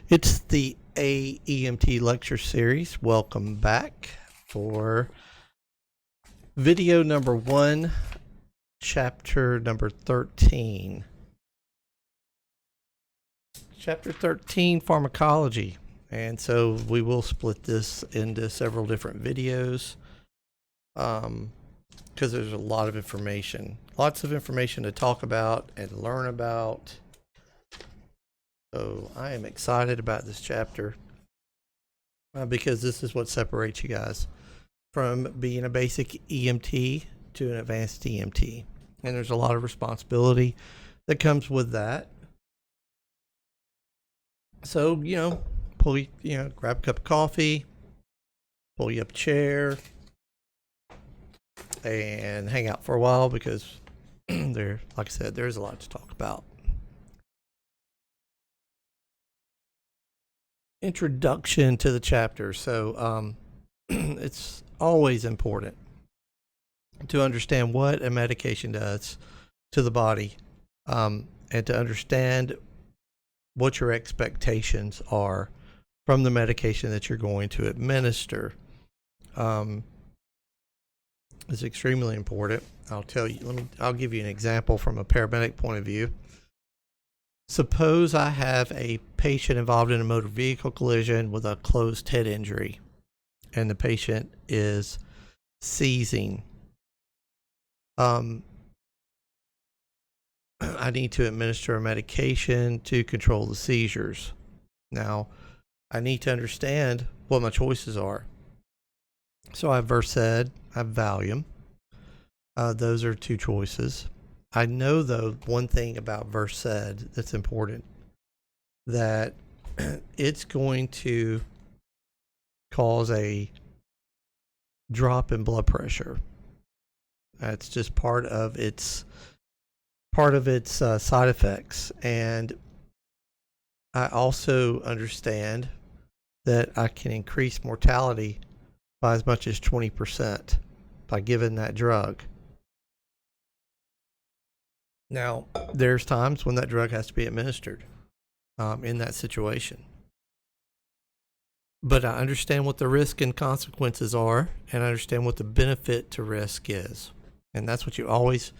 It's the AEMT lecture series. Welcome back for video number 1, chapter number 13. Chapter 13, pharmacology. And so we will split this into several different videos because there's a lot of information. Lots of information to talk about and learn about. So I am excited about this chapter because this is what separates you guys from being a basic EMT to an advanced EMT. And there's a lot of responsibility that comes with that. So, grab a cup of coffee, pull you up a chair, and hang out for a while because like I said, there's a lot to talk about. Introduction to the chapter. So it's always important to understand what a medication does to the body, and to understand what your expectations are from the medication that you're going to administer. Is extremely important. I'll give you an example from a paramedic point of view. Suppose I have a patient involved in a motor vehicle collision with a closed head injury, and the patient is seizing. I need to administer a medication to control the seizures. Now, I need to understand what my choices are. So I have Versed, I have Valium. Those are two choices. I know, though, one thing about Versed that's important, that it's going to cause a drop in blood pressure. That's just part of its side effects. And I also understand that I can increase mortality by as much as 20% by giving that drug. Now, there's times when that drug has to be administered in that situation. But I understand what the risk and consequences are, and I understand what the benefit to risk is. And that's what you always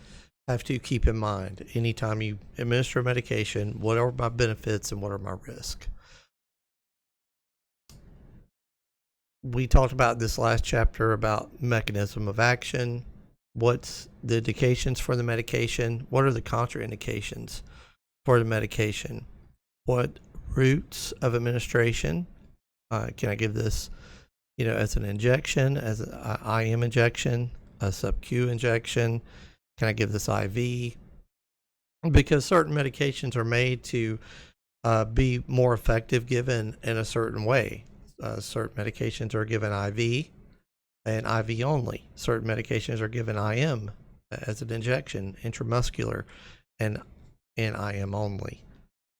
have to keep in mind. Anytime you administer a medication, what are my benefits and what are my risks? We talked about this last chapter about mechanism of action. What's the indications for the medication? What are the contraindications for the medication? What routes of administration? Can I give this, as an injection, as an IM injection, a sub-Q injection? Can I give this IV? Because certain medications are made to be more effective given in a certain way. Certain medications are given IV and IV only. Certain medications are given IM as an injection, intramuscular, and IM only.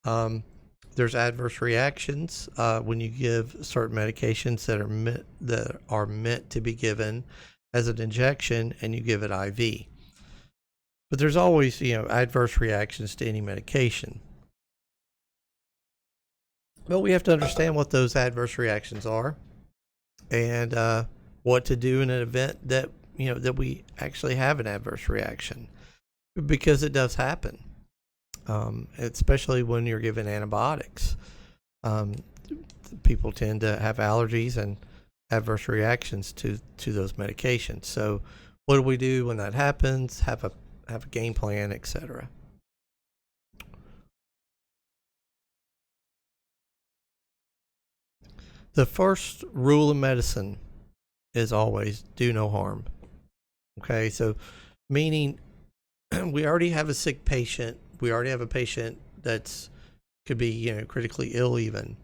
There's adverse reactions when you give certain medications that are meant to be given as an injection, and you give it IV. But there's always, adverse reactions to any medication. But we have to understand what those adverse reactions are, and what to do in an event that that we actually have an adverse reaction, because it does happen, especially when you're given antibiotics. People tend to have allergies and adverse reactions to those medications. So what do we do when that happens? Have a game plan, etc. The first rule of medicine is always do no harm. Okay, so meaning we already have a sick patient. We already have a patient that's could be critically ill even.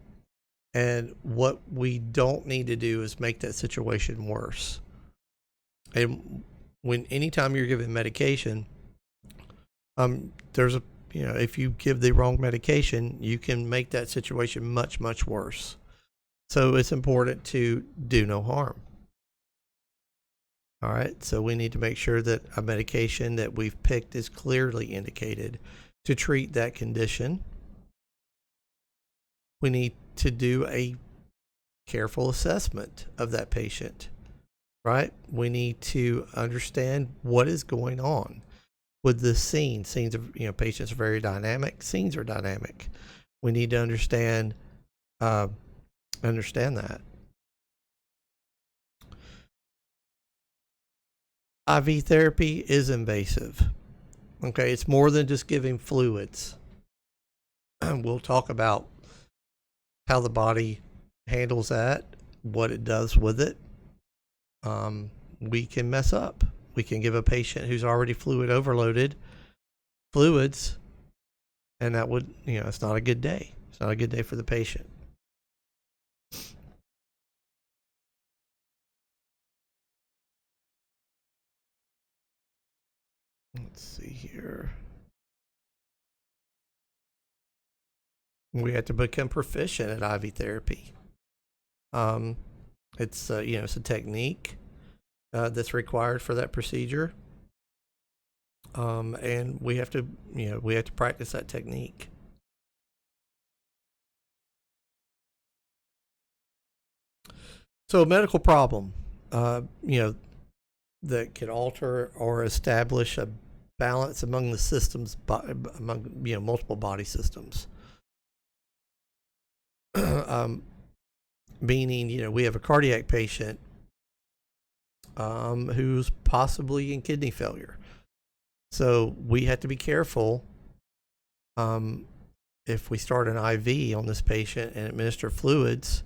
And what we don't need to do is make that situation worse. And anytime you're giving medication, there's if you give the wrong medication, you can make that situation much, much worse. So it's important to do no harm. All right, so we need to make sure that a medication that we've picked is clearly indicated to treat that condition. We need to do a careful assessment of that patient, right? We need to understand what is going on with this scene. Scenes of, patients are very dynamic. Scenes are dynamic. We need to understand that. IV therapy is invasive. Okay, it's more than just giving fluids. We'll talk about how the body handles that, what it does with it. We can mess up. We can give a patient who's already fluid overloaded fluids, and that would, it's not a good day. It's not a good day for the patient. Let's see here. We have to become proficient at IV therapy. It's it's a technique that's required for that procedure, and we have to practice that technique. So a medical problem, that could alter or establish a balance among the systems, among multiple body systems. Meaning, we have a cardiac patient who's possibly in kidney failure. So we have to be careful if we start an IV on this patient and administer fluids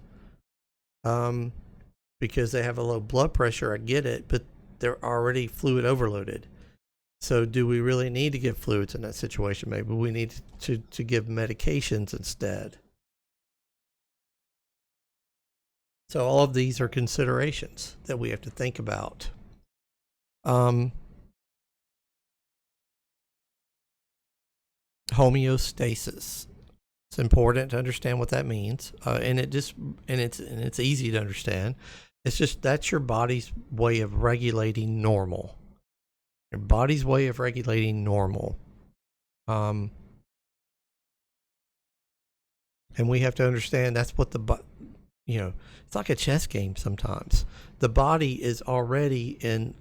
because they have a low blood pressure. I get it, but they're already fluid overloaded. So do we really need to give fluids in that situation? Maybe we need to give medications instead. So all of these are considerations that we have to think about. Homeostasis. It's important to understand what that means, and it's easy to understand. It's just that's your body's way of regulating normal. Your body's way of regulating normal. And we have to understand that's what it's like a chess game sometimes. The body is already in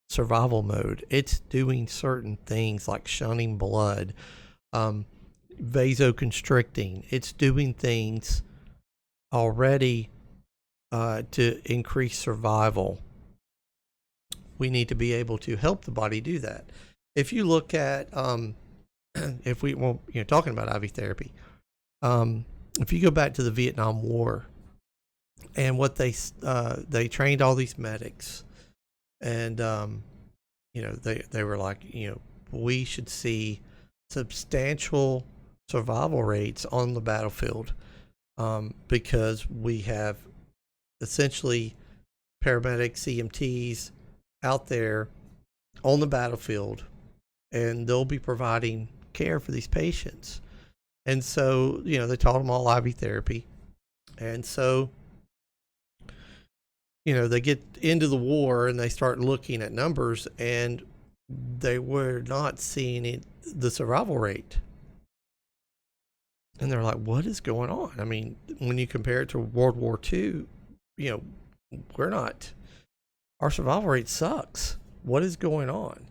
survival mode. It's doing certain things like shunning blood, vasoconstricting. It's doing things already to increase survival. We need to be able to help the body do that. If you look at, if we, talking about IV therapy, if you go back to the Vietnam War and what they trained all these medics, and they were like, we should see substantial survival rates on the battlefield because we have essentially paramedics, EMTs out there on the battlefield, and they'll be providing care for these patients. And so, they taught them all IV therapy. And so, they get into the war and they start looking at numbers, and they were not seeing the survival rate. And they're like, what is going on? I mean, when you compare it to World War II, our survival rate sucks. What is going on?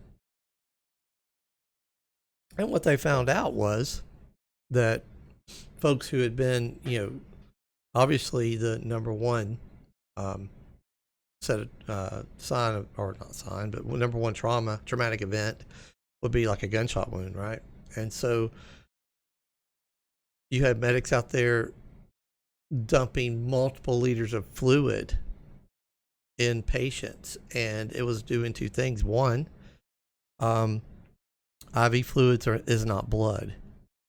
And what they found out was that folks who had been, obviously the number one number one traumatic event would be like a gunshot wound, right? And so you had medics out there dumping multiple liters of fluid in patients, and it was doing two things. One, IV fluids is not blood,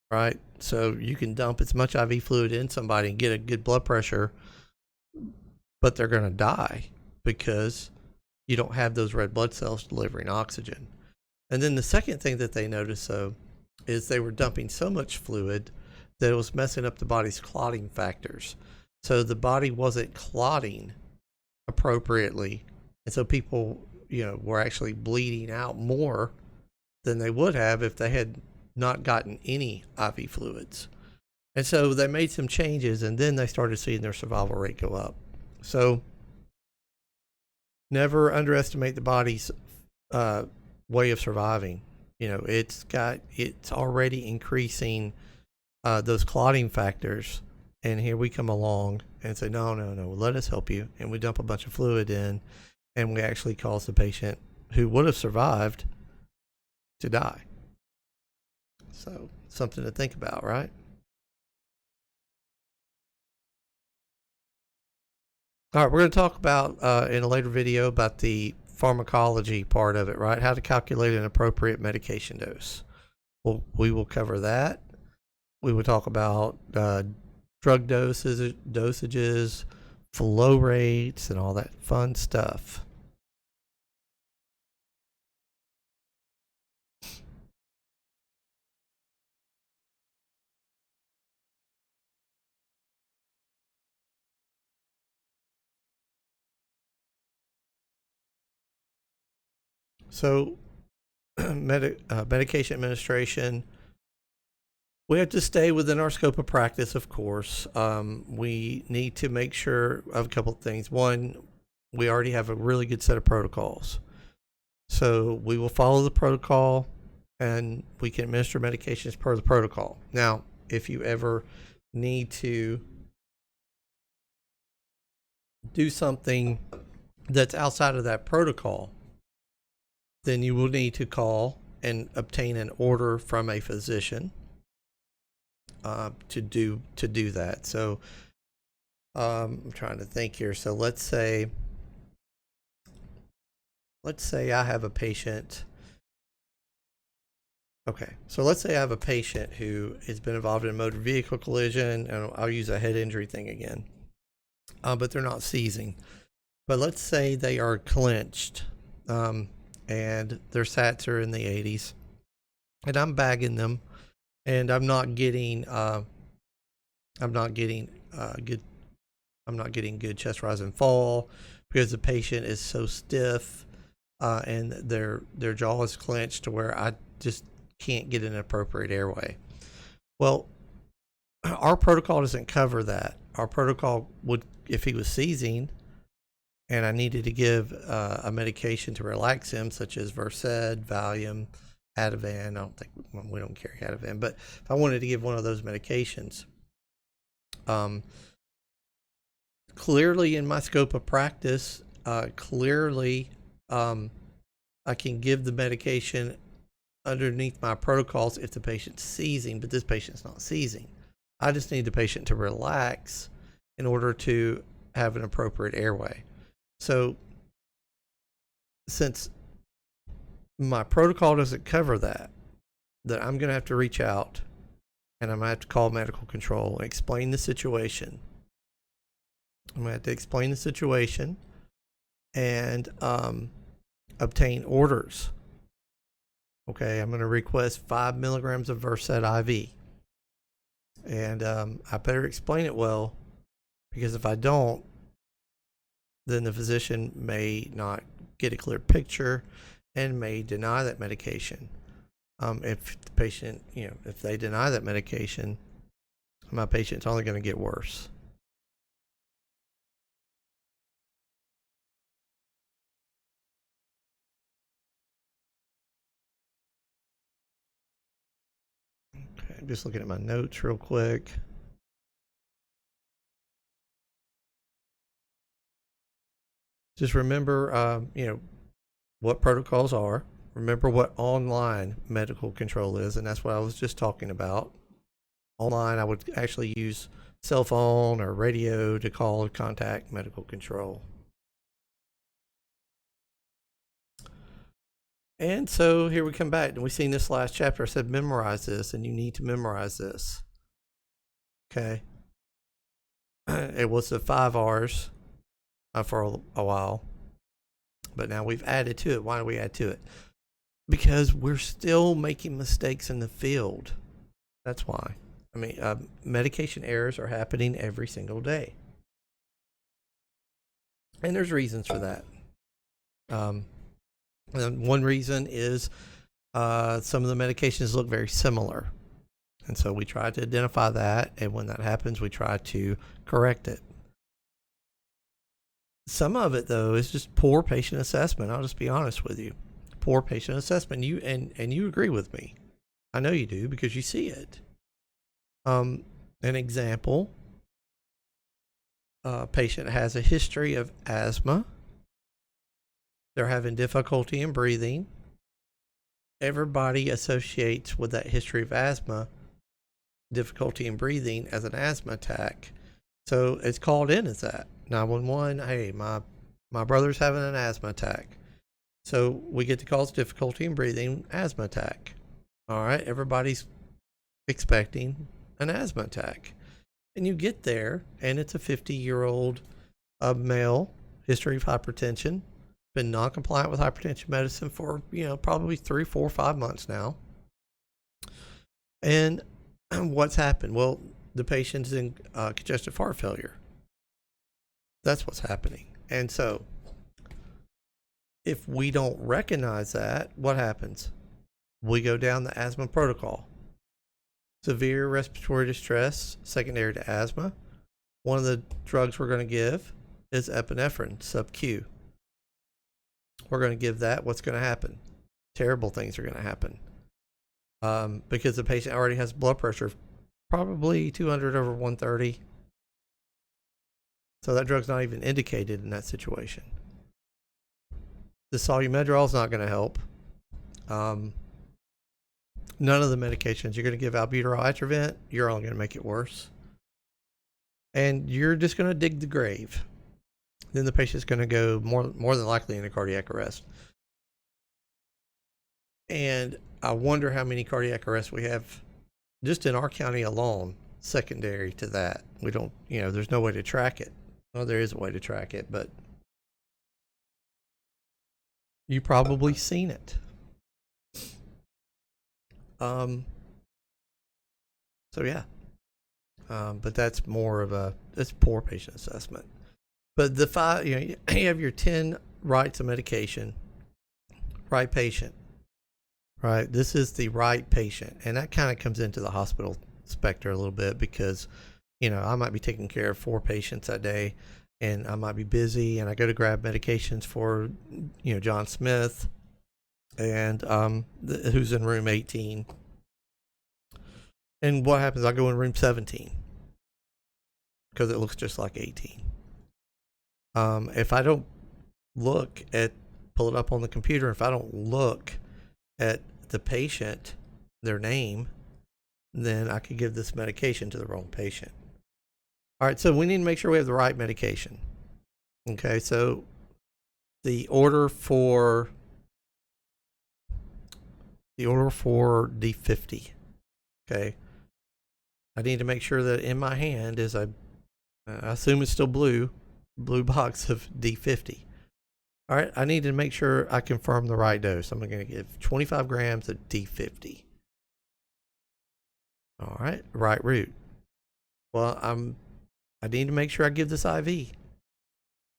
right? So you can dump as much IV fluid in somebody and get a good blood pressure, but they're going to die because you don't have those red blood cells delivering oxygen. And then the second thing that they noticed, though, is they were dumping so much fluid that it was messing up the body's clotting factors. So the body wasn't clotting appropriately. And so people, were actually bleeding out more than they would have if they had not gotten any IV fluids. And so they made some changes, and then they started seeing their survival rate go up. So never underestimate the body's way of surviving. You know, it's already increasing those clotting factors, and here we come along and say, no, let us help you, and we dump a bunch of fluid in, and we actually cause the patient who would have survived to die. So something to think about, right? All right, we're going to talk about in a later video about the pharmacology part of it, right? How to calculate an appropriate medication dose. Well, we will cover that. We will talk about drug dosages, flow rates, and all that fun stuff. So, medication administration, we have to stay within our scope of practice, of course. We need to make sure of a couple of things. One, we already have a really good set of protocols. So we will follow the protocol, and we can administer medications per the protocol. Now, if you ever need to do something that's outside of that protocol, then you will need to call and obtain an order from a physician to do that. So I'm trying to think here. So let's say I have a patient. Okay, so let's say I have a patient who has been involved in a motor vehicle collision, and I'll use a head injury thing again, but they're not seizing. But let's say they are clenched, and their SATs are in the 80s, and I'm bagging them, and I'm not getting good chest rise and fall because the patient is so stiff, and their jaw is clenched to where I just can't get an appropriate airway. Well, our protocol doesn't cover that. Our protocol would, if he was seizing and I needed to give a medication to relax him, such as Versed, Valium, Ativan. We don't carry Ativan, but if I wanted to give one of those medications, clearly in my scope of practice, I can give the medication underneath my protocols if the patient's seizing, but this patient's not seizing. I just need the patient to relax in order to have an appropriate airway. So since my protocol doesn't cover that I'm going to have to reach out, and I'm going to have to call medical control and explain the situation. I'm going to have to explain the situation and obtain orders. Okay, I'm going to request 5 milligrams of Versed IV. And I better explain it well, because if I don't, then the physician may not get a clear picture and may deny that medication. If the patient, if they deny that medication, my patient's only going to get worse. Okay, I'm just looking at my notes real quick. Just remember, what protocols are. Remember what online medical control is, and that's what I was just talking about. Online, I would actually use cell phone or radio to call or contact medical control. And so here we come back, and we've seen this last chapter. I said memorize this, and you need to memorize this. Okay. It was the 5 R's for a while, but now we've added to it. Why do we add to it? Because we're still making mistakes in the field. That's why. I mean, medication errors are happening every single day, and there's reasons for that. And one reason is some of the medications look very similar. And so we try to identify that, and when that happens, we try to correct it. Some of it, though, is just poor patient assessment. I'll just be honest with you. Poor patient assessment. And you agree with me. I know you do because you see it. An example, a patient has a history of asthma. They're having difficulty in breathing. Everybody associates with that history of asthma, difficulty in breathing, as an asthma attack. So it's called in as that. 911, hey, my brother's having an asthma attack. So we get the calls, difficulty in breathing, asthma attack. All right, everybody's expecting an asthma attack. And you get there, and it's a 50-year-old male, history of hypertension, been non-compliant with hypertension medicine for, probably 3, 4, 5 months now. And what's happened? Well, the patient's in congestive heart failure. That's what's happening. And so if we don't recognize that, what happens? We go down the asthma protocol. Severe respiratory distress secondary to asthma. One of the drugs we're going to give is epinephrine, sub-Q. We're going to give that. What's going to happen? Terrible things are going to happen. Because the patient already has blood pressure, probably 200 over 130. So that drug's not even indicated in that situation. The solumedrol is not going to help. None of the medications. You're going to give albuterol atrovent, you're only going to make it worse. And you're just going to dig the grave. Then the patient's going to go more than likely into cardiac arrest. And I wonder how many cardiac arrests we have just in our county alone, secondary to that. We don't, there's no way to track it. Well, there is a way to track it, but you've probably seen it. So yeah. But that's more of it's poor patient assessment. But the 5, you have your 10 rights of medication, right patient, right? This is the right patient. And that kind of comes into the hospital specter a little bit because, I might be taking care of 4 patients that day and I might be busy and I go to grab medications for, John Smith and, who's in room 18. And what happens? I go in room 17 because it looks just like 18. If I don't pull it up on the computer, if I don't look at the patient, their name, then I could give this medication to the wrong patient. All right, so we need to make sure we have the right medication. Okay, so the order for D50. Okay, I need to make sure that in my hand is I assume it's still blue box of D50. All right, I need to make sure I confirm the right dose. I'm going to give 25 grams of D50. All right, right route. Well, I need to make sure I give this IV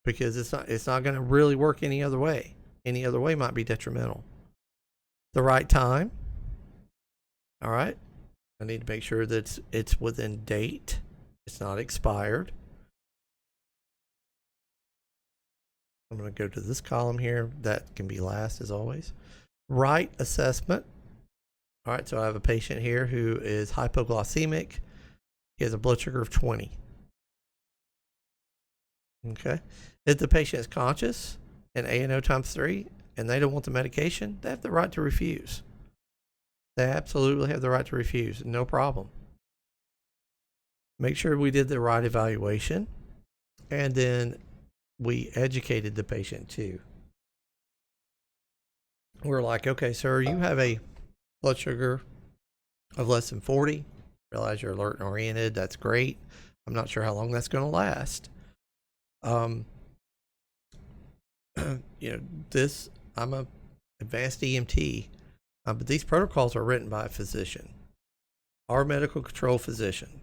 because it's not going to really work any other way. Any other way might be detrimental. The right time. All right, I need to make sure that it's within date. It's not expired. I'm going to go to this column here. That can be last as always. Right assessment. All right, so I have a patient here who is hypoglycemic. He has a blood sugar of 20. Okay. If the patient is conscious and A&O times 3 and they don't want the medication, they have the right to refuse. They absolutely have the right to refuse. No problem. Make sure we did the right evaluation and then we educated the patient too. We're like, okay, sir, you have a blood sugar of less than 40. Realize you're alert and oriented. That's great. I'm not sure how long that's going to last. I'm a advanced EMT, but these protocols are written by a physician, our medical control physician,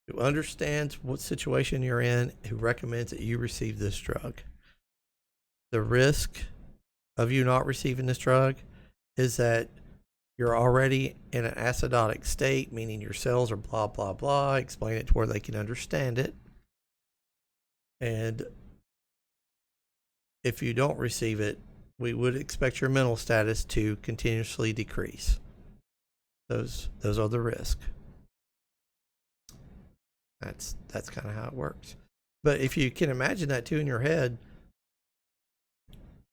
who understands what situation you're in, who recommends that you receive this drug. The risk of you not receiving this drug is that You're already in an acidotic state, meaning your cells are blah, blah, blah. Explain it to where they can understand it. And if you don't receive it, we would expect your mental status to continuously decrease. Those are the risks. That's kind of how it works. But if you can imagine that too in your head,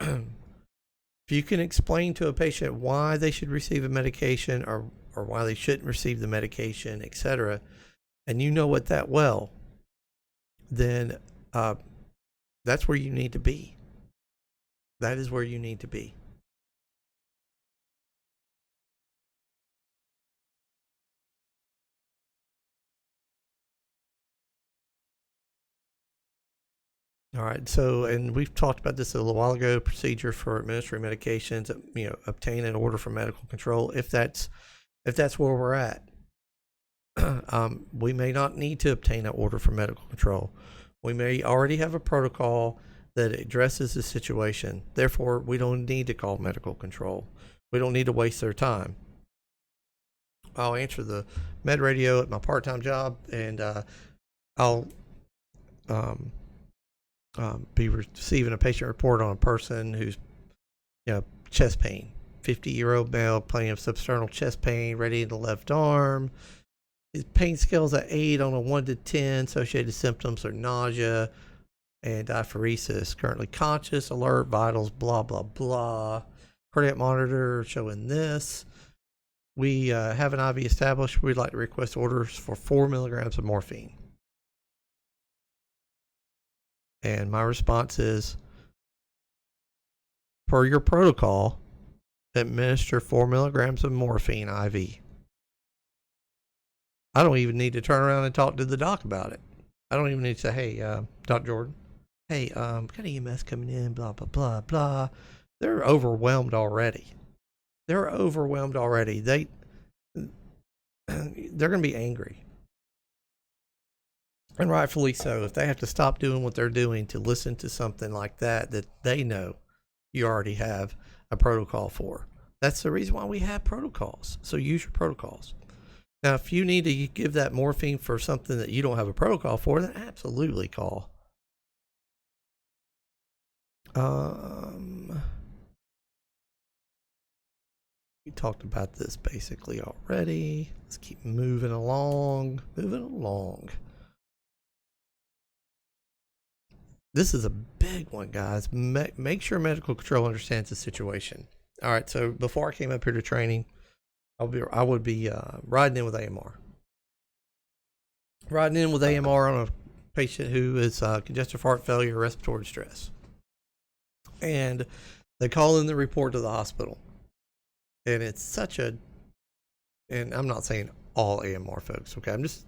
if you can explain to a patient why they should receive a medication or why they shouldn't receive the medication, etc., and you know it that well, then that's where you need to be. That is where you need to be. All right. So, and we've talked about this a little while ago. Procedure for administering medications, obtain an order from medical control. If that's where we're at, we may not need to obtain an order from medical control. We may already have a protocol that addresses the situation. Therefore, we don't need to call medical control. We don't need to waste their time. I'll answer the med radio at my part-time job, and I'll be receiving a patient report on a person who's, chest pain. 50-year-old male, complaining of substernal chest pain, ready in the left arm. His pain scale's at 8 on a 1 to 10. Associated symptoms are nausea and diaphoresis. Currently conscious, alert, vitals, blah, blah, blah. Cardiac monitor showing this. We have an IV established. We'd like to request orders for 4 milligrams of morphine. And my response is, per your protocol, administer 4 milligrams of morphine IV. I don't even need to turn around and talk to the doc about it. I don't even need to say, hey, Dr. Jordan, hey, got EMS coming in, blah, blah, blah, blah. They're overwhelmed already. They're going to be angry. And rightfully so. If they have to stop doing what they're doing to listen to something like that they know you already have a protocol for. That's the reason why we have protocols. So use your protocols. Now, if you need to give that morphine for something that you don't have a protocol for, then absolutely call. We talked about this basically already. Let's keep moving along. This is a big one, guys. Make sure medical control understands the situation. All right, so before I came up here to training, I would be riding in with AMR. Riding in with AMR on a patient who is congestive heart failure, respiratory distress. And they call in the report to the hospital. And it's such a, and I'm not saying all AMR folks, okay? I'm just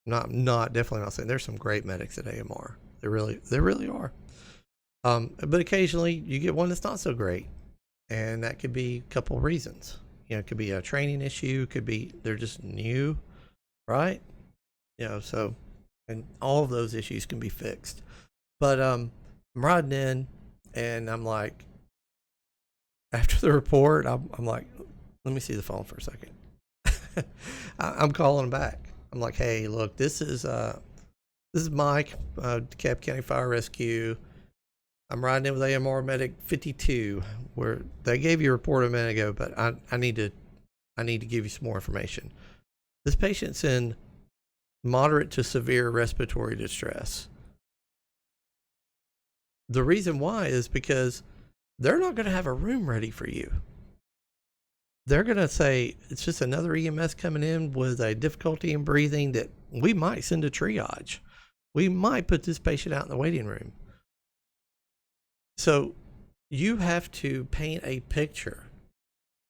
definitely not saying there's some great medics at AMR. There really are. But occasionally you get one that's not so great. And that could be a couple reasons. It could be a training issue, could be they're just new, right? So, and all of those issues can be fixed. But I'm riding in and I'm like, after the report, I'm like, let me see the phone for a second. I'm calling back. I'm like, hey, look, this is Mike, DeKalb County Fire Rescue. I'm riding in with AMR Medic 52, where they gave you a report a minute ago, but I need to give you some more information. This patient's in moderate to severe respiratory distress. The reason why is because they're not going to have a room ready for you. They're going to say, it's just another EMS coming in with a difficulty in breathing that we might send to triage. We might put this patient out in the waiting room. So you have to paint a picture.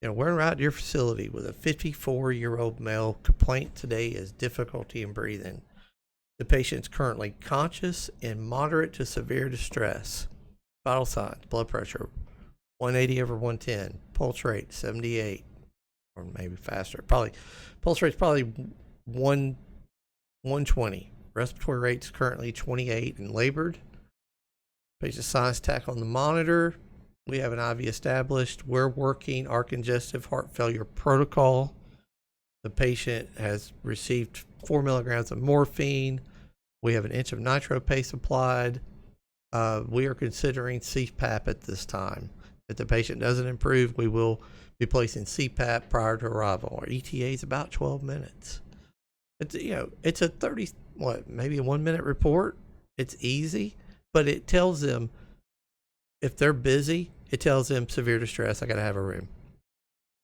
We're out at your facility with a 54-year-old male. Complaint today is difficulty in breathing. The patient's currently conscious in moderate to severe distress. Vital signs, blood pressure, 180 over 110. Pulse rate, 78, or maybe faster. Pulse rate's probably 120. Respiratory rate's currently 28 and labored. Patient sinus tach on the monitor. We have an IV established. We're working our congestive heart failure protocol. The patient has received 4 milligrams of morphine. We have an inch of nitro paste applied. We are considering CPAP at this time. If the patient doesn't improve, we will be placing CPAP prior to arrival. Our ETA is about 12 minutes. It's a 30, maybe a 1 minute report. It's easy, but it tells them, if they're busy, it tells them severe distress, I got to have a room.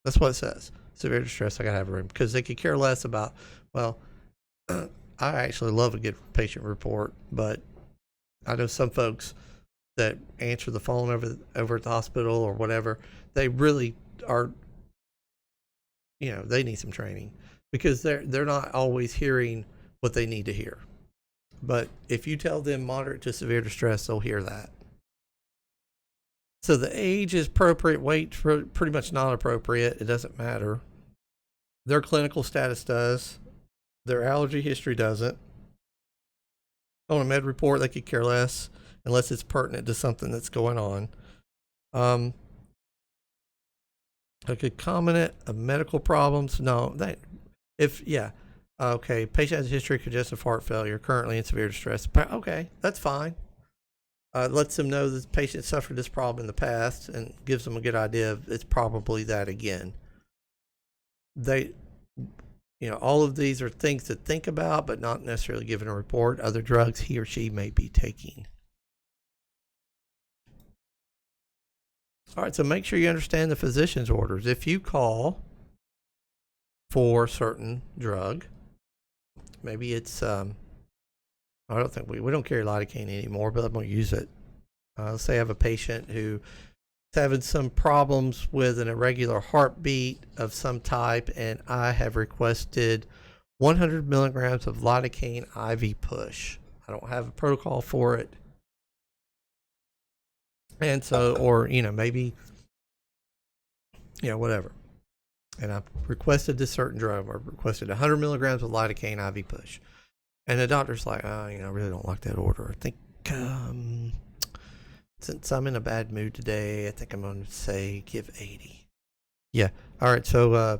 That's what it says. Severe distress, I got to have a room. Because they could care less about, well, I actually love a good patient report, but I know some folks that answer the phone over at the hospital or whatever, they really are, they need some training because they're not always hearing what they need to hear. But if you tell them moderate to severe distress, they'll hear that. So the age is appropriate, weight pretty much not appropriate. It doesn't matter. Their clinical status does. Their allergy history doesn't. On a med report, they could care less unless it's pertinent to something that's going on. A concomitant of medical problems. No, okay, patient has a history of congestive heart failure, currently in severe distress. Okay, that's fine. Lets them know that the patient suffered this problem in the past and gives them a good idea of it's probably that again. All of these are things to think about, but not necessarily given a report. Other drugs he or she may be taking. All right, so make sure you understand the physician's orders. If you call for a certain drug, maybe it's I don't think we don't carry lidocaine anymore, but I'm going to use it. Let's say I have a patient who is having some problems with an irregular heartbeat of some type, and I have requested 100 milligrams of lidocaine IV push. I don't have a protocol for it. And so, or, maybe, whatever. And I requested this certain drug, or requested 100 milligrams of lidocaine IV push. And the doctor's like, I really don't like that order. I think, since I'm in a bad mood today, I think I'm going to say give 80. Yeah. All right. So,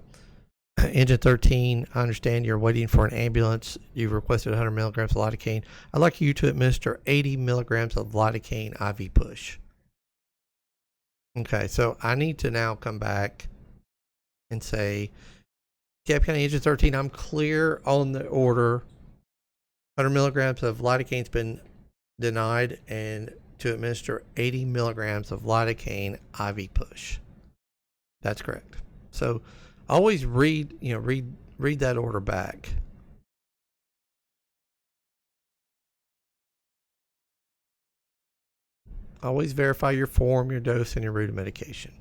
engine 13, I understand you're waiting for an ambulance. You've requested 100 milligrams of lidocaine. I'd like you to administer 80 milligrams of lidocaine IV push. Okay. So I need to now come back and say, Cap County engine 13, I'm clear on the order. 100 milligrams of lidocaine's been denied, and to administer 80 milligrams of lidocaine IV push. That's correct. So always read that order back. Always verify your form, your dose, and your route of medication.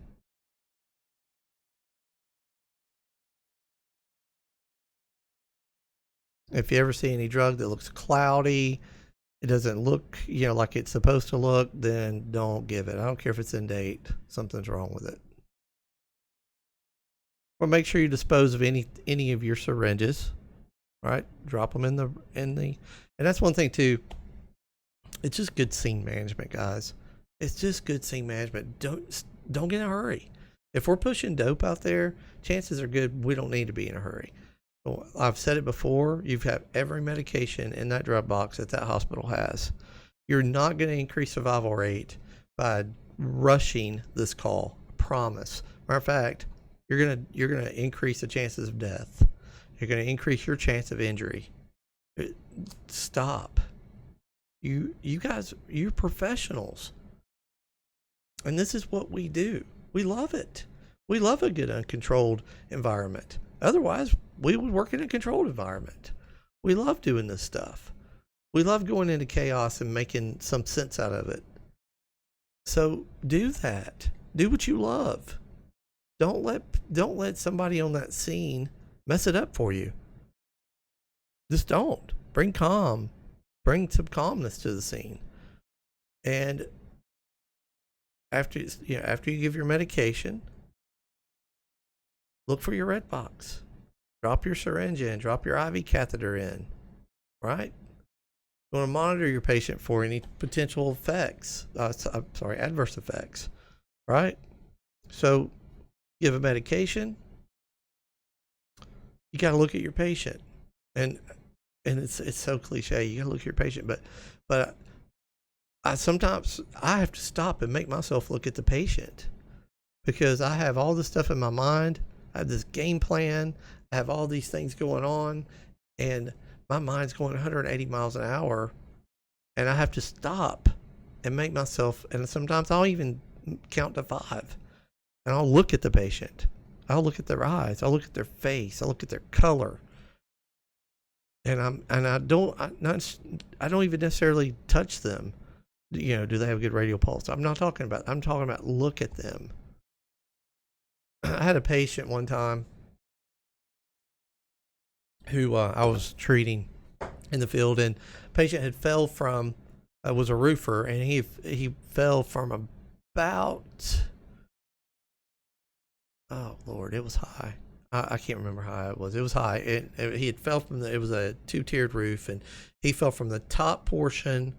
If you ever see any drug that looks cloudy, it doesn't look, like it's supposed to look, then don't give it. I don't care if it's in date. Something's wrong with it. Or make sure you dispose of any of your syringes, right? Drop them in the, and that's one thing too. It's just good scene management, guys. It's just good scene management. Don't get in a hurry. If we're pushing dope out there, chances are good we don't need to be in a hurry. I've said it before, you've got every medication in that drug box that hospital has. You're not going to increase survival rate by rushing this call. I promise. Matter of fact, you're gonna increase the chances of death. You're going to increase your chance of injury. Stop. You guys, you're professionals. And this is what we do. We love it. We love a good uncontrolled environment. Otherwise, we would work in a controlled environment. We love doing this stuff. We love going into chaos and making some sense out of it. So do that. Do what you love. Don't let somebody on that scene mess it up for you. Just don't. Bring calm. Bring some calmness to the scene. And after you give your medication, look for your red box. Drop your syringe in. Drop your IV catheter in. Right? You want to monitor your patient for any potential effects. Adverse effects. right? So give a medication, you got to look at your patient, and it's so cliche. You got to look at your patient, but I sometimes I have to stop and make myself look at the patient, because I have all this stuff in my mind. I have this game plan. I have all these things going on, and my mind's going 180 miles an hour, and I have to stop and make myself. And sometimes I'll even count to 5, and I'll look at the patient. I'll look at their eyes. I'll look at their face. I'll look at their color. And I don't even necessarily touch them. You know, do they have a good radial pulse? I'm talking about look at them. I had a patient one time who I was treating in the field, and patient had fell from was a roofer, and he fell from about, oh Lord, it was high. I can't remember how high it was. It was high. He had fell from it was a 2-tiered roof, and he fell from the top portion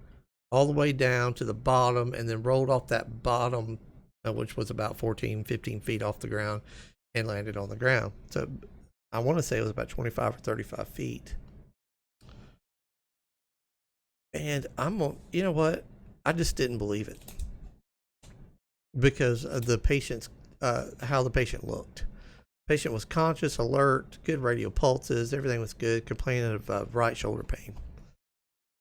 all the way down to the bottom, and then rolled off that bottom, which was about 14, 15 feet off the ground, and landed on the ground. So I want to say it was about 25 or 35 feet. And you know what? I just didn't believe it, because of the patient's, how the patient looked. Patient was conscious, alert, good radial pulses, everything was good, complaining of right shoulder pain.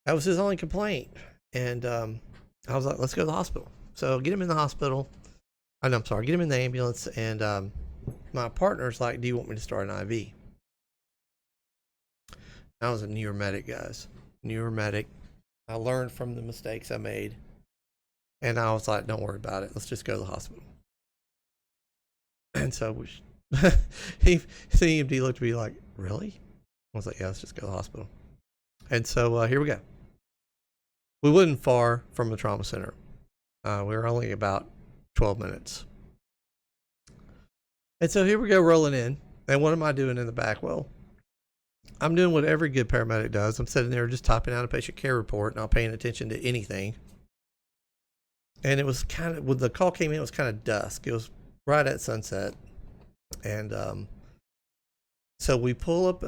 That was his only complaint. And I was like, let's go to the hospital. So get him in the hospital. I'm sorry, get him in the ambulance. And my partner's like, do you want me to start an IV? I was a newer medic, guys. Newer medic. I learned from the mistakes I made. And I was like, don't worry about it. Let's just go to the hospital. And so the EMT looked at me like, really? I was like, yeah, let's just go to the hospital. And so here we go. We wasn't far from the trauma center. We were only about 12 minutes. And so here we go, rolling in. And what am I doing in the back? Well, I'm doing what every good paramedic does. I'm sitting there just typing out a patient care report, not paying attention to anything. And it was kind of, when the call came in, it was kind of dusk. It was right at sunset. And so we pull up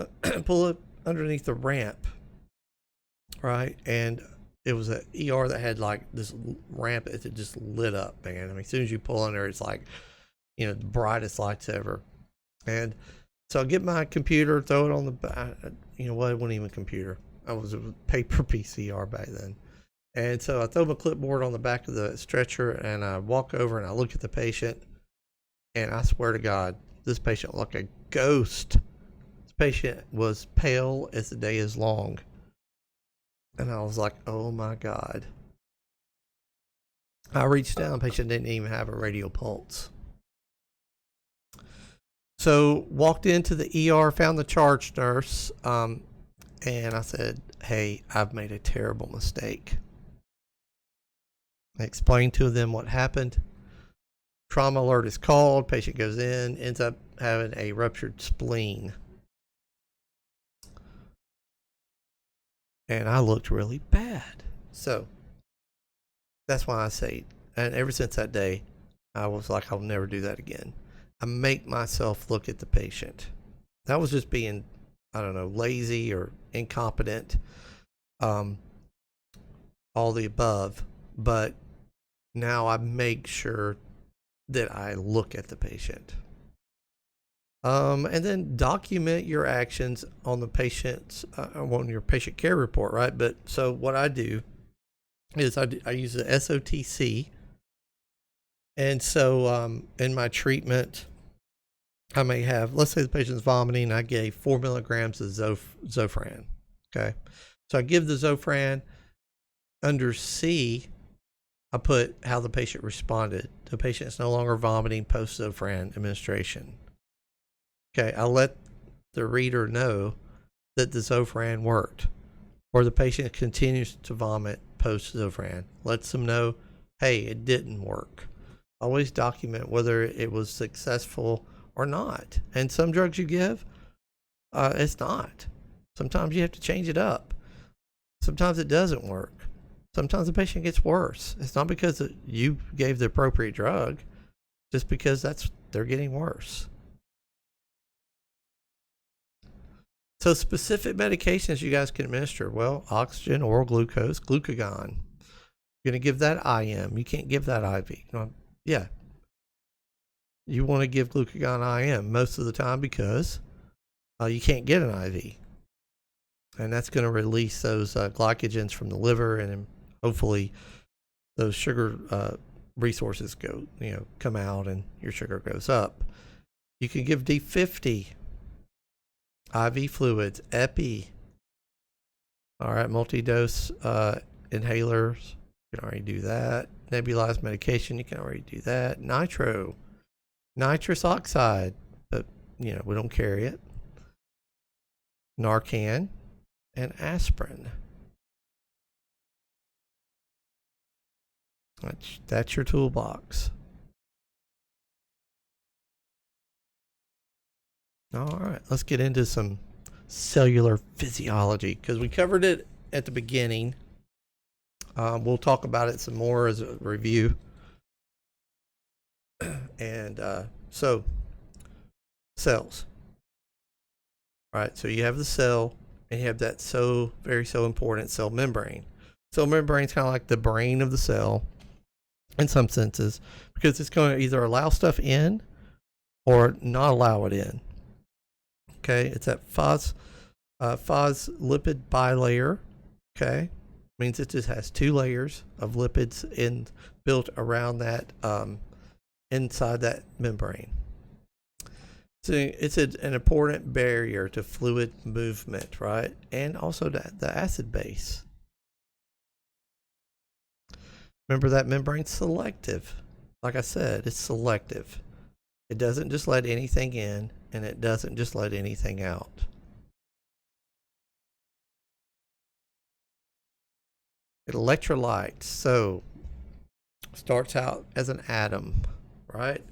underneath the ramp, right? And it was an ER that had like this ramp that just lit up, man. I mean, as soon as you pull in there, it's like, you know, the brightest lights ever. And so I get my computer, throw it on the, you know what, it wasn't even a computer. I was a paper PCR back then. And so I throw my clipboard on the back of the stretcher, and I walk over and I look at the patient, and I swear to God, this patient looked like a ghost. This patient was pale as the day is long. And I was like, oh my God. I reached down, the patient didn't even have a radial pulse. So walked into the ER, found the charge nurse, and I said, hey, I've made a terrible mistake. I explained to them what happened. Trauma alert is called, patient goes in, ends up having a ruptured spleen. And I looked really bad. So that's why I say, and ever since that day, I was like, I'll never do that again. I make myself look at the patient. That was just being, I don't know, lazy or incompetent, all the above. But now I make sure that I look at the patient. And then document your actions on the patient's, on your patient care report, right? But so what I do is I use the SOTC. And so in my treatment, I may have, let's say the patient's vomiting, I gave 4 milligrams of Zofran. Okay. So I give the Zofran. Under C, I put how the patient responded. The patient is no longer vomiting post Zofran administration. Okay, I let the reader know that the Zofran worked, or the patient continues to vomit post Zofran. Lets them know, hey, it didn't work. Always document whether it was successful or not. And some drugs you give, it's not. Sometimes you have to change it up. Sometimes it doesn't work. Sometimes the patient gets worse. It's not because you gave the appropriate drug. just because they're getting worse. So specific medications you guys can administer, well, oxygen, oral glucose, glucagon. You're going to give that IM. You can't give that IV. Yeah. You want to give glucagon IM most of the time because you can't get an IV. And that's going to release those glycogens from the liver, and hopefully those sugar resources come out and your sugar goes up. You can give D50, IV fluids, epi, all right, multi-dose inhalers, you can already do that. Nebulized medication, you can already do that. Nitrous oxide, but we don't carry it. Narcan and aspirin. That's your toolbox. All right, let's get into some cellular physiology because we covered it at the beginning. We'll talk about it some more as a review. And so cells. All right, so you have the cell, and you have that so important cell membrane. Cell membrane is kind of like the brain of the cell in some senses, because it's going to either allow stuff in or not allow it in. Okay, it's that phospholipid bilayer. Okay, means it just has two layers of lipids built around that inside that membrane. So it's an important barrier to fluid movement, right? And also the acid base. Remember that membrane's selective. Like I said, it's selective. It doesn't just let anything in, and it doesn't just let anything out. Electrolytes. So starts out as an atom, right?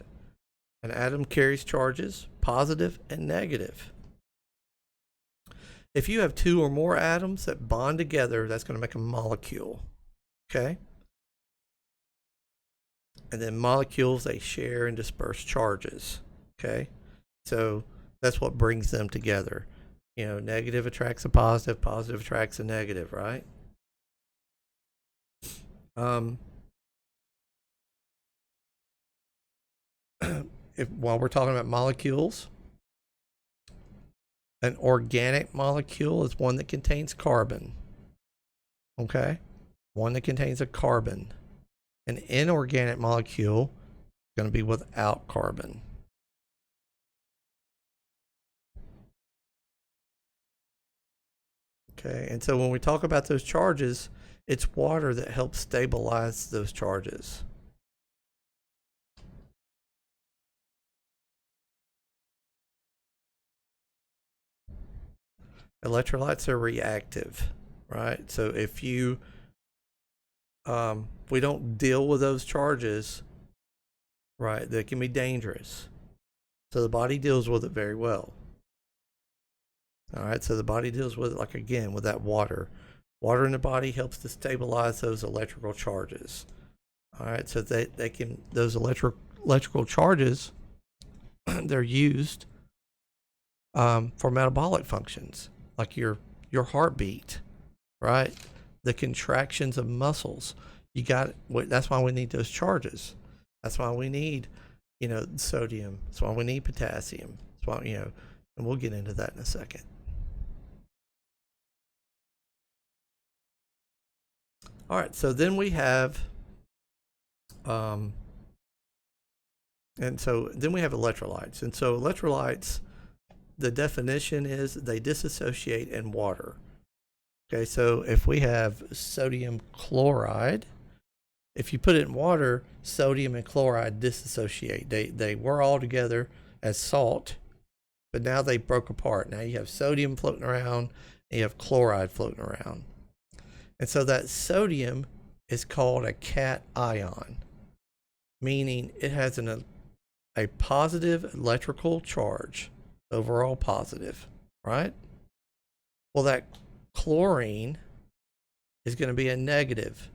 An atom carries charges, positive and negative. If you have two or more atoms that bond together, that's going to make a molecule. Okay? And then molecules, they share and disperse charges. Okay? So that's what brings them together. Negative attracts a positive, positive attracts a negative, right? While we're talking about molecules, an organic molecule is one that contains carbon. Okay? One that contains a carbon. An inorganic molecule is going to be without carbon. Okay, and so when we talk about those charges, it's water that helps stabilize those charges. Electrolytes are reactive, right? So if we don't deal with those charges, right, they can be dangerous. So the body deals with it very well. All right, so the body deals with it, like again, with that water. Water in the body helps to stabilize those electrical charges. All right, so those electrical charges, they're used for metabolic functions, like your heartbeat, right? The contractions of muscles. That's why we need those charges. That's why we need, sodium. That's why we need potassium. That's why, and we'll get into that in a second. All right, so then we have, then we have electrolytes. And so electrolytes, the definition is they dissociate in water. Okay, so if we have sodium chloride, if you put it in water, sodium and chloride dissociate. They were all together as salt, but now they broke apart. Now you have sodium floating around, and you have chloride floating around. And so that sodium is called a cation, meaning it has a positive electrical charge, overall positive, right? Well, that chlorine is going to be a negative,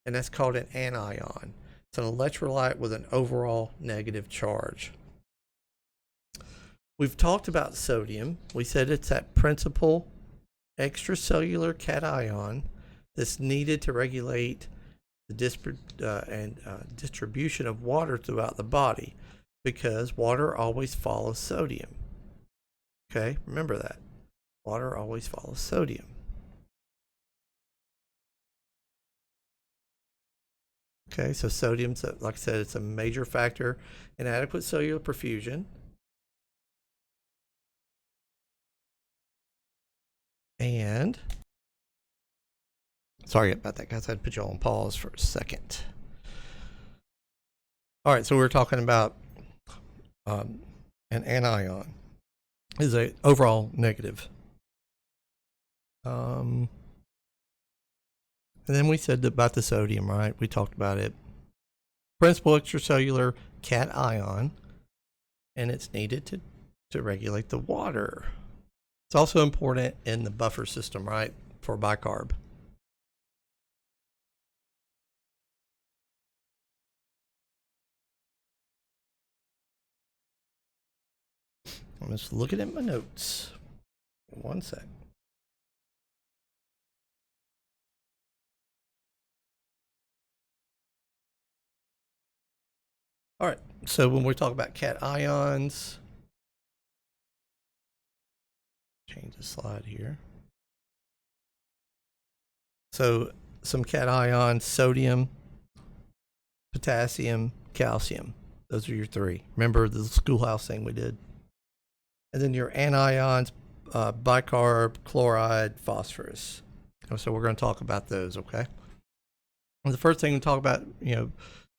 and that's called an anion. It's an electrolyte with an overall negative charge. We've talked about sodium. We said it's that principal extracellular cation that's needed to regulate the distribution of water throughout the body, because water always follows sodium. Okay, remember that. Water always follows sodium. Okay, so sodium's, like I said, it's a major factor in adequate cellular perfusion. And sorry about that, guys. I had to put you all on pause for a second. All right, so we're talking about an anion is a overall negative. And then we said about the sodium, right? We talked about it. Principal extracellular cation, and it's needed to regulate the water. It's also important in the buffer system, right, for bicarb. I'm just looking at my notes. One sec. All right, so when we talk about cations, change the slide here. So some cations: sodium, potassium, calcium. Those are your three. Remember the schoolhouse thing we did? And then your anions, bicarb, chloride, phosphorus. So we're going to talk about those, okay? And the first thing we talk about,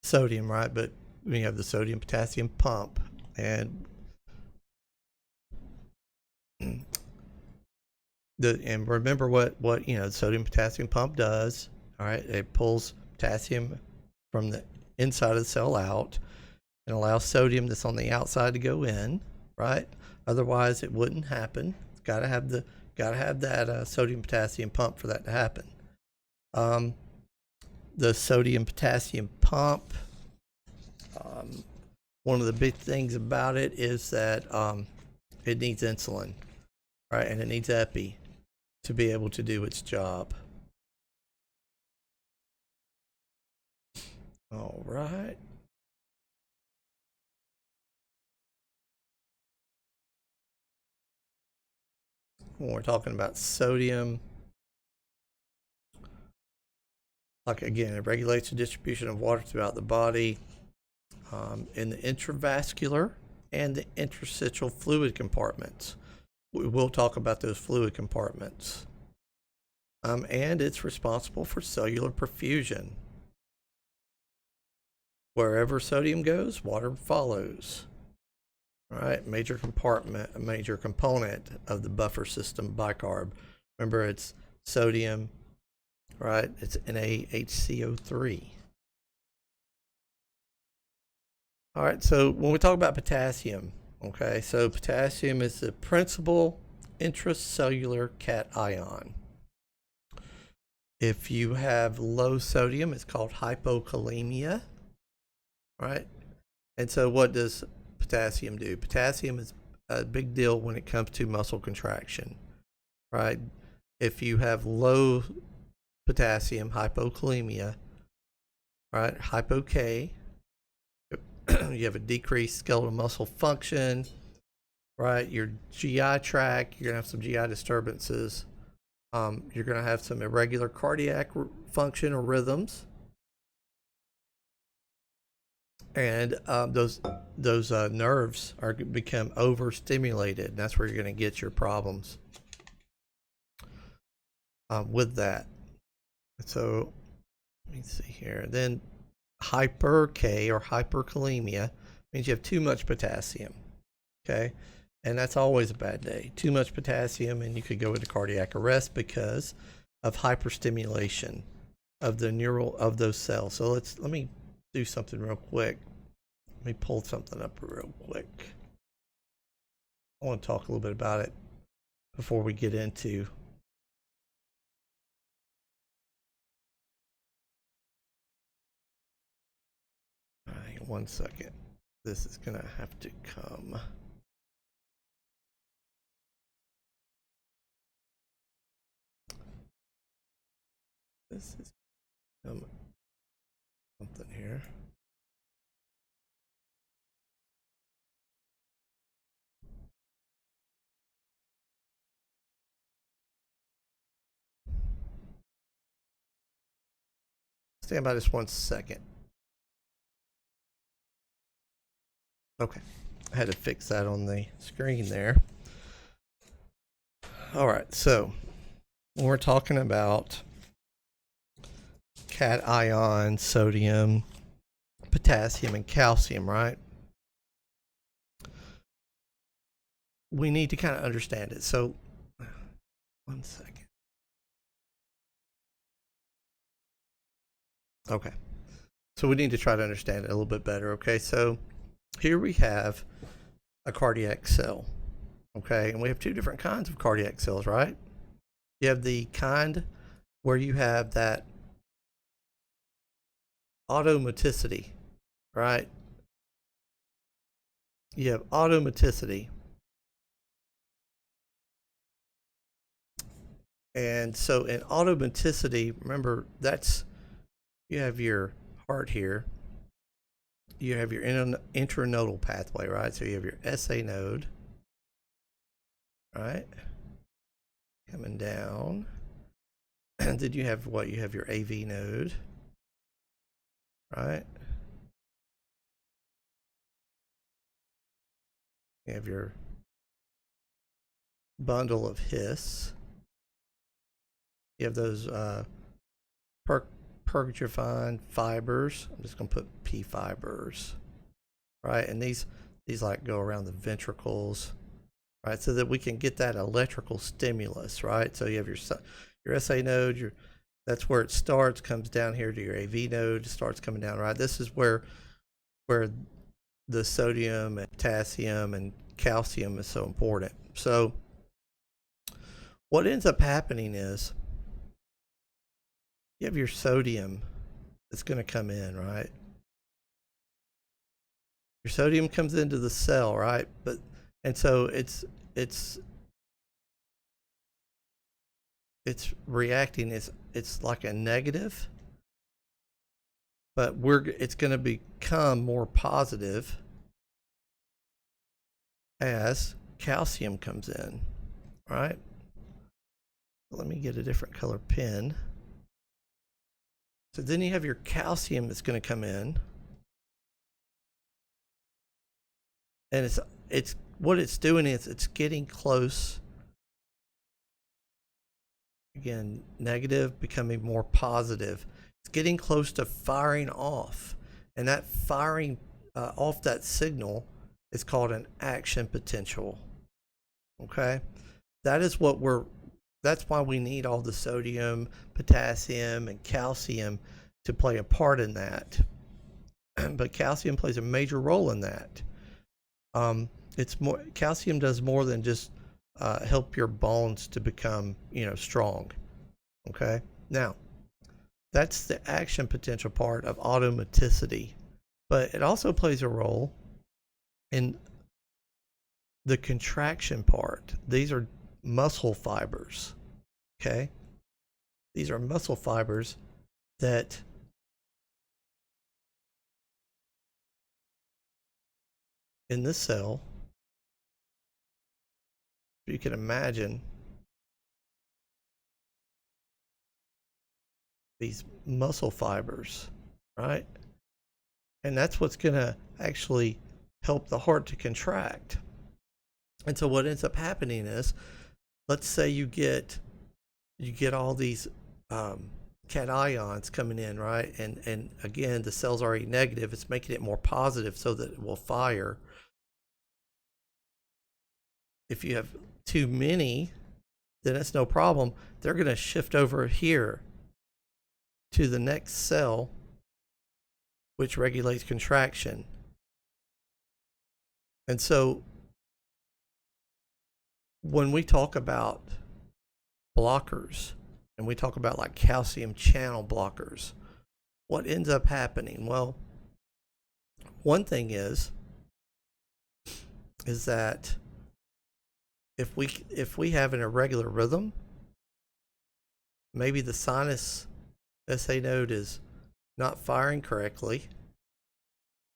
sodium, right? But we have the sodium potassium pump, and remember what the sodium potassium pump does. All right, it pulls potassium from the inside of the cell out and allows sodium that's on the outside to go in, right? Otherwise it wouldn't happen. It's got to have that sodium potassium pump for that to happen. The sodium potassium pump, one of the big things about it is that it needs insulin, right? And it needs epi to be able to do its job. All right. When we're talking about sodium, like again, it regulates the distribution of water throughout the body, in the intravascular and the interstitial fluid compartments. We will talk about those fluid compartments. And it's responsible for cellular perfusion. Wherever sodium goes, water follows. All right, major component of the buffer system, bicarb. Remember, it's sodium, right? It's NaHCO3. All right, so when we talk about potassium, okay, so potassium is the principal intracellular cation. If you have low sodium, it's called hypokalemia, right? And so what does potassium do? Potassium is a big deal when it comes to muscle contraction, right? If you have low potassium, hypokalemia, right? Hypo-K, you have a decreased skeletal muscle function, right? Your GI tract, you're going to have some GI disturbances. You're going to have some irregular cardiac function or rhythms. And those nerves are become overstimulated. And that's where you're going to get your problems with that. So let me see here. Then hyper-K or hyperkalemia means you have too much potassium. Okay, and that's always a bad day. Too much potassium, and you could go into cardiac arrest because of hyperstimulation of those cells. So let me do something real quick. Let me pull something up real quick. I want to talk a little bit about it before we get into 1 second. This is gonna have to come. This is something here. Stand by just 1 second. Okay, I had to fix that on the screen there. All right, so when we're talking about cation, sodium, potassium, and calcium, right? We need to kind of understand it. So, 1 second. Okay, so we need to try to understand it a little bit better. Okay, so here we have a cardiac cell. Okay, and we have two different kinds of cardiac cells, right? You have the kind where you have that automaticity, right? You have automaticity. And so in automaticity, remember, that's, you have your heart here. You have your intranodal pathway, right? So you have your SA node, right? Coming down. And then you have what? You have your AV node, right? You have your bundle of His. You have those Purgifying fibers. I'm just going to put P fibers, right? And these like go around the ventricles, right? So that we can get that electrical stimulus, right? So you have your SA node, that's where it starts, comes down here to your AV node, starts coming down, right? This is where the sodium and potassium and calcium is so important. So what ends up happening is you have your sodium that's going to come in, right? Your sodium comes into the cell, right? And so it's reacting. It's like a negative, but it's going to become more positive as calcium comes in, right? Let me get a different color pen. So then you have your calcium that's going to come in, and it's what it's doing is it's getting close. Again, negative becoming more positive. It's getting close to firing off, and that firing off that signal is called an action potential. Okay, that's why we need all the sodium, potassium, and calcium to play a part in that. But calcium plays a major role in that. Calcium does more than just help your bones to become, strong. Okay. Now, that's the action potential part of automaticity, but it also plays a role in the contraction part. These are muscle fibers. Okay, these are muscle fibers that in this cell, you can imagine these muscle fibers, right? And that's what's going to actually help the heart to contract. And so what ends up happening is, let's say you get all these cations coming in, right? And again, the cell's already negative. It's making it more positive so that it will fire. If you have too many, then it's no problem. They're going to shift over here to the next cell, which regulates contraction. And so when we talk about blockers, and we talk about like calcium channel blockers, what ends up happening? Well, one thing is that if we have an irregular rhythm, maybe the sinus SA node is not firing correctly,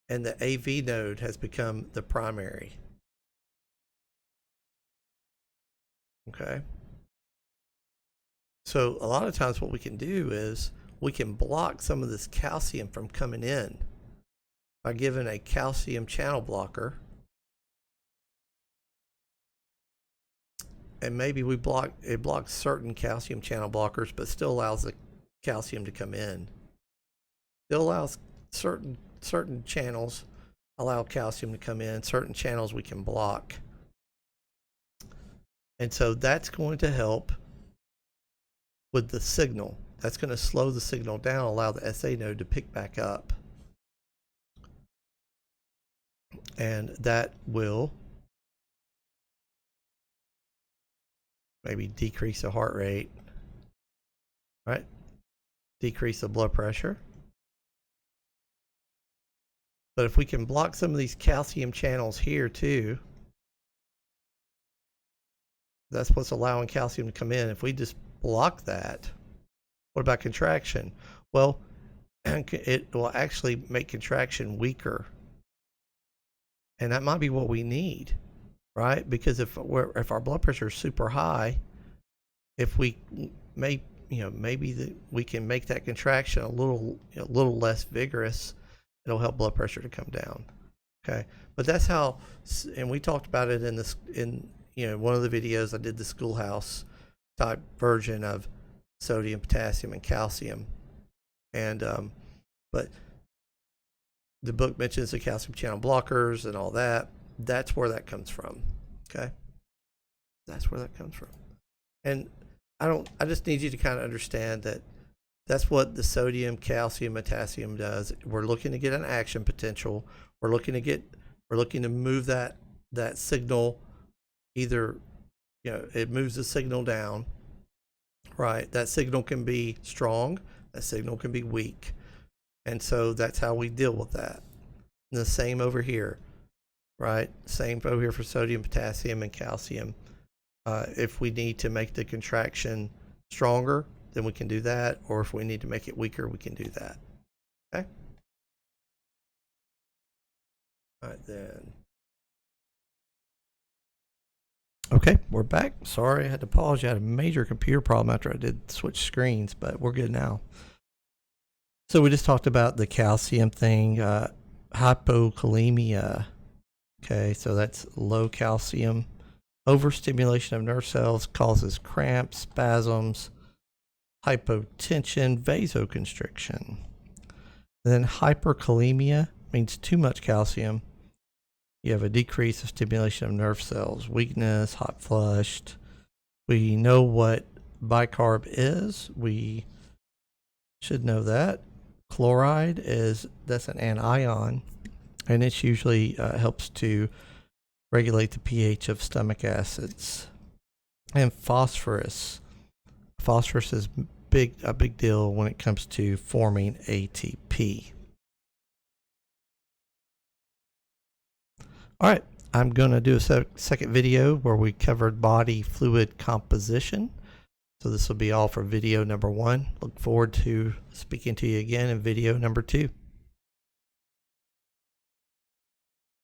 and the AV node has become the primary. Okay. So a lot of times what we can do is we can block some of this calcium from coming in by giving a calcium channel blocker. And maybe it blocks certain calcium channel blockers, but still allows the calcium to come in. It allows certain channels allow calcium to come in, certain channels we can block. And so that's going to help with the signal. That's going to slow the signal down, allow the SA node to pick back up. And that will maybe decrease the heart rate, right? Decrease the blood pressure. But if we can block some of these calcium channels here too, that's what's allowing calcium to come in. If we just block that, what about contraction? Well, it will actually make contraction weaker. And that might be what we need, right? Because if our blood pressure is super high, if we maybe we can make that contraction a little less vigorous, it'll help blood pressure to come down. Okay, but that's how, and we talked about it in one of the videos. I did the schoolhouse type version of sodium, potassium, and calcium, and but the book mentions the calcium channel blockers and all that. That's where that comes from. Okay, that's where that comes from. And I just need you to kind of understand that that's what the sodium, calcium, potassium does. We're looking to get an action potential. We're looking to move that signal. Either, it moves the signal down, right? That signal can be strong. That signal can be weak. And so that's how we deal with that. And the same over here, right? Same over here for sodium, potassium, and calcium. If we need to make the contraction stronger, then we can do that. Or if we need to make it weaker, we can do that. Okay? All right, then. Okay, we're back. Sorry, I had to pause. You had a major computer problem after I did switch screens, but we're good now. So we just talked about the calcium thing, hypokalemia. Okay, so that's low calcium. Overstimulation of nerve cells causes cramps, spasms, hypotension, vasoconstriction. And then hyperkalemia means too much calcium. You have a decrease of stimulation of nerve cells, weakness, hot flushed. We know what bicarb is. We should know that. Chloride that's an anion, and it usually helps to regulate the pH of stomach acids. And phosphorus. Phosphorus is a big deal when it comes to forming ATP. All right, I'm going to do a second video where we covered body fluid composition. So this will be all for video number 1. Look forward to speaking to you again in video number 2.